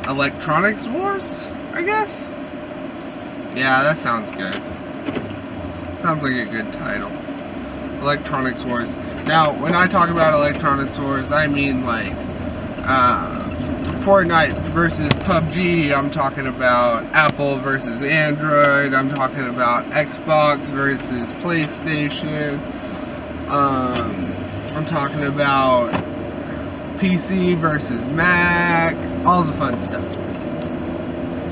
Electronics Wars, I guess? Yeah, that sounds good. Sounds like a good title. Electronics Wars. Now, when I talk about Electronics Wars, I mean like Fortnite versus PUBG. I'm talking about Apple versus Android. I'm talking about Xbox versus PlayStation. I'm talking about PC versus Mac. All the fun stuff.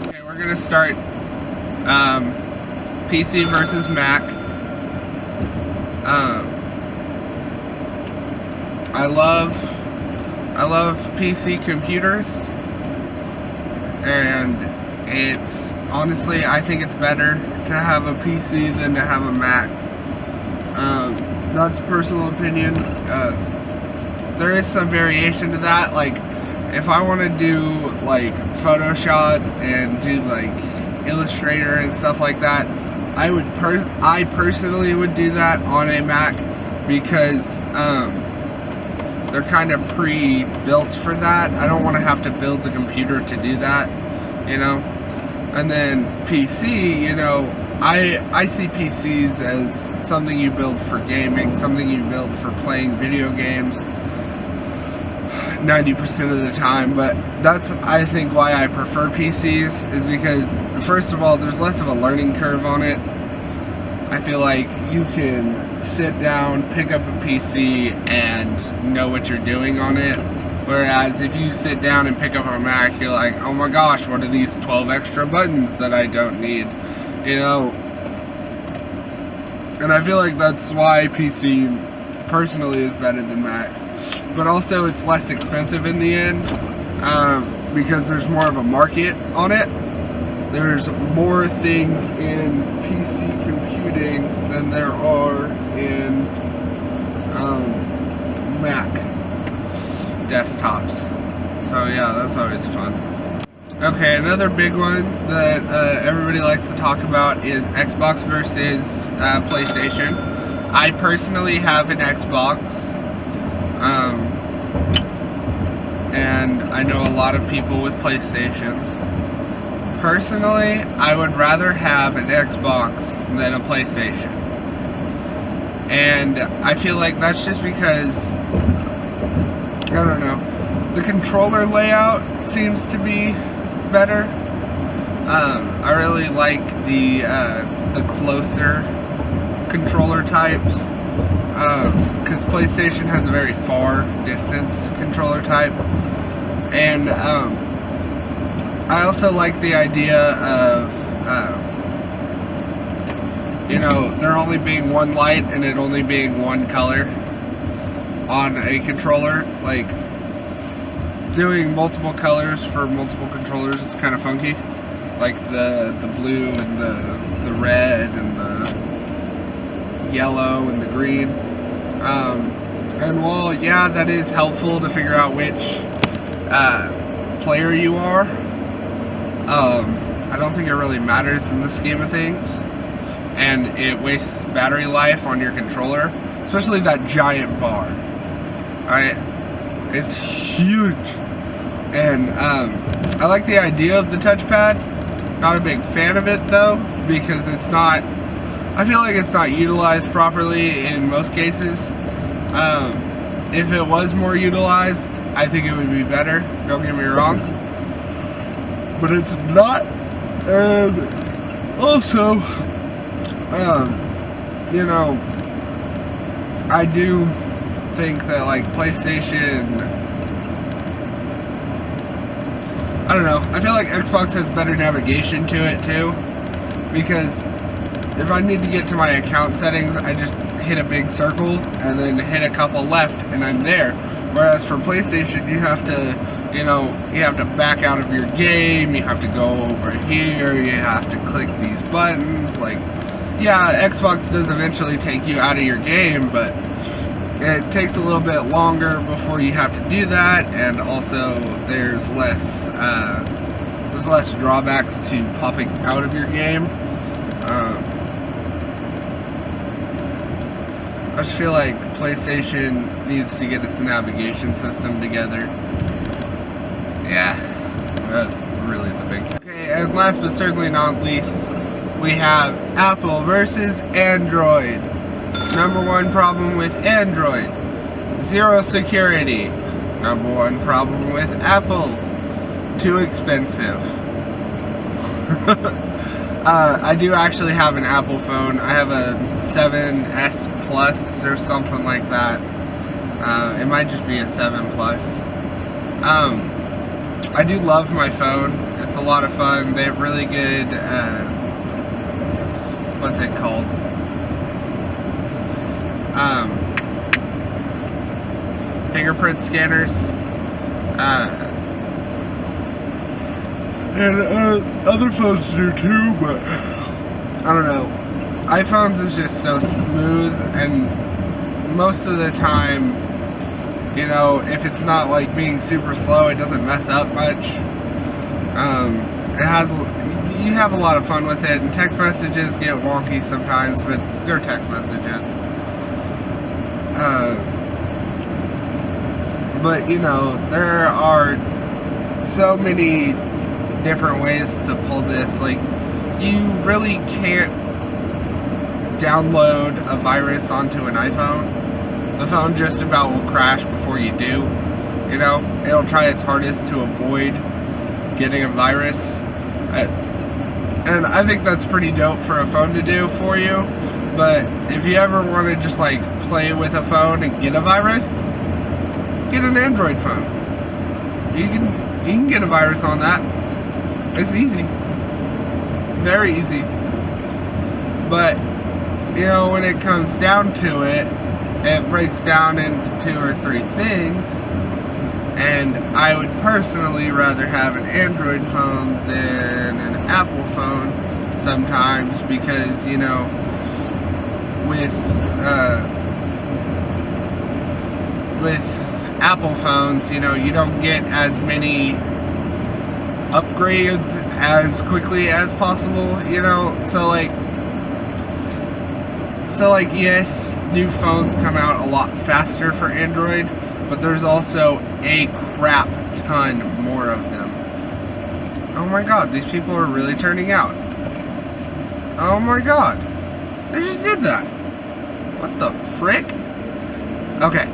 Okay, we're gonna start PC versus Mac. I love PC computers, and it's honestly, I think it's better to have a PC than to have a Mac. That's personal opinion. There is some variation to that. Like, if I want to do like Photoshop and do like Illustrator and stuff like that, I personally would do that on a Mac, because they're kind of pre-built for that. I don't want to have to build the computer to do that, you know. And then PC, you know, I see PCs as something you build for gaming, something you build for playing video games 90% of the time. But that's, I think, why I prefer PCs, is because, first of all, there's less of a learning curve on it. I feel like you can sit down, pick up a PC, and know what you're doing on it. Whereas if you sit down and pick up a Mac, you're like, oh my gosh, what are these 12 extra buttons that I don't need? You know? And I feel like that's why PC personally is better than Mac. But also, it's less expensive in the end, because there's more of a market on it. There's more things in PC computing than there are in Mac desktops. So yeah, that's always fun. Okay, another big one that everybody likes to talk about is Xbox versus PlayStation. I personally have an Xbox, and I know a lot of people with PlayStations. Personally, I would rather have an Xbox than a PlayStation. And I feel like that's just because, I don't know, the controller layout seems to be better. I really like the closer controller types, because PlayStation has a very far distance controller type. And I also like the idea of, you know, there only being one light and it only being one color on a controller. Like, doing multiple colors for multiple controllers is kind of funky. Like the blue and the red and the yellow and the green. And while, yeah, that is helpful to figure out which player you are, I don't think it really matters in the scheme of things, and it wastes battery life on your controller, especially that giant bar. Alright, it's huge, and I like the idea of the touchpad. Not a big fan of it though, because it's not, I feel like it's not utilized properly in most cases. If it was more utilized, I think it would be better, don't get me wrong. But it's not. And also, you know, I do think that, like, PlayStation, I don't know, I feel like Xbox has better navigation to it too, because if I need to get to my account settings, I just hit a big circle and then hit a couple left and I'm there. Whereas for PlayStation, you have to, you know, you have to back out of your game, you have to go over here, you have to click these buttons. Like, yeah, Xbox does eventually take you out of your game, but it takes a little bit longer before you have to do that, and also there's less drawbacks to popping out of your game. I just feel like PlayStation needs to get its navigation system together. Yeah, that's last but certainly not least, we have Apple versus Android. Number one problem with Android, zero security. Number one problem with Apple, too expensive. I do actually have an Apple phone. I have a 7S Plus or something like that. It might just be a 7 Plus. I do love my phone. It's a lot of fun. They have really good, what's it called? Fingerprint scanners. And other phones do too, but I don't know. iPhones is just so smooth, and most of the time, you know, if it's not like being super slow, it doesn't mess up much. You have a lot of fun with it, and text messages get wonky sometimes, but they're text messages. But you know, there are so many different ways to pull this. Like, you really can't download a virus onto an iPhone. The phone just about will crash before you do. You know, it'll try its hardest to avoid getting a virus. And I think that's pretty dope for a phone to do for you. But if you ever want to just like play with a phone and get a virus, get an Android phone. You can get a virus on that. It's easy. Very easy. But, you know, when it comes down to it, it breaks down into 2 or 3 things. And I would personally rather have an Android phone than an Apple phone sometimes, because, you know, with Apple phones, you know, you don't get as many upgrades as quickly as possible, you know. So like yes, new phones come out a lot faster for Android, but there's also a crap ton more of them. Oh my god, these people are really turning out. Oh my god, they just did that. What the frick? Okay,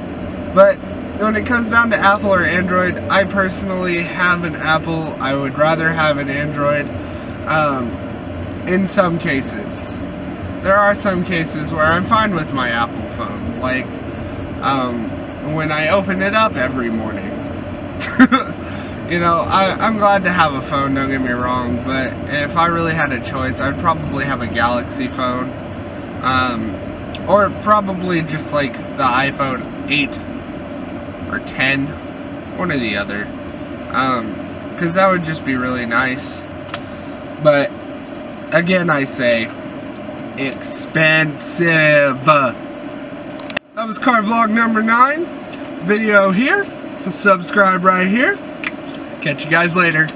but when it comes down to Apple or Android, I personally have an Apple. I would rather have an Android in some cases. There are some cases where I'm fine with my Apple phone, like when I open it up every morning. You know, I'm glad to have a phone, don't get me wrong, but if I really had a choice, I'd probably have a Galaxy phone, or probably just like the iPhone 8 or 10, one or the other, because that would just be really nice. But again, I say expensive. That was car vlog number 9. Video here, so subscribe right here. Catch you guys later.